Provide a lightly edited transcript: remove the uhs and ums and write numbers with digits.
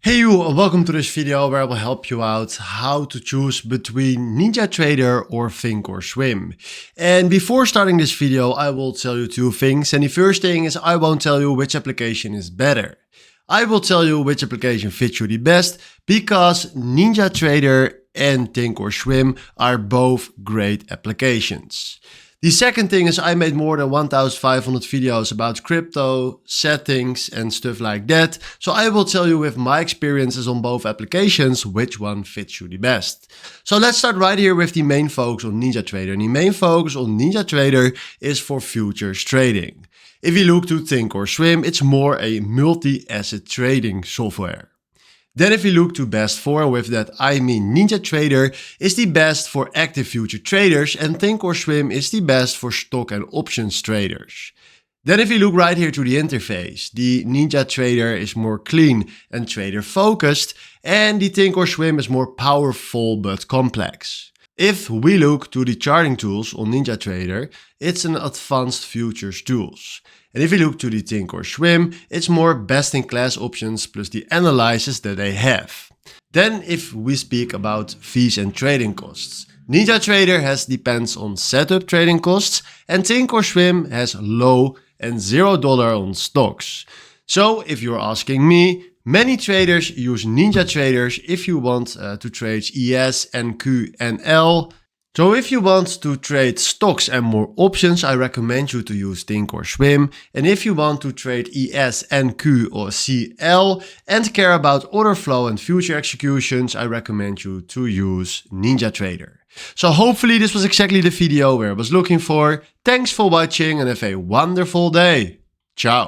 Hey you, welcome to this video where I will help you out how to choose between NinjaTrader or Thinkorswim. And before starting this video, I will tell you two things. And the first thing is I won't tell you which application is better. I will tell you which application fits you the best because NinjaTrader and Thinkorswim are both great applications. The second thing is I made more than 1,500 videos about crypto, settings and stuff like that. So I will tell you with my experiences on both applications which one fits you the best. So let's start right here with the main focus on NinjaTrader. And the main focus on NinjaTrader is for futures trading. If you look to Thinkorswim, it's more a multi-asset trading software. Then if you look to best for, with that I mean NinjaTrader is the best for active future traders and Thinkorswim is the best for stock and options traders. Then if you look right here to the interface, the NinjaTrader is more clean and trader focused and the Thinkorswim is more powerful but complex. If we look to the charting tools on NinjaTrader, it's an advanced futures tools. And if you look to the Thinkorswim, it's more best-in-class options plus the analysis that they have. Then if we speak about fees and trading costs, NinjaTrader depends on setup trading costs and Thinkorswim has low and $0 on stocks. So if you're asking me, many traders use NinjaTrader if you want to trade ES, NQ and L. So if you want to trade stocks and more options, I recommend you to use Thinkorswim. And if you want to trade ES, NQ or CL and care about order flow and future executions, I recommend you to use NinjaTrader. So hopefully this was exactly the video where I was looking for. Thanks for watching and have a wonderful day. Ciao.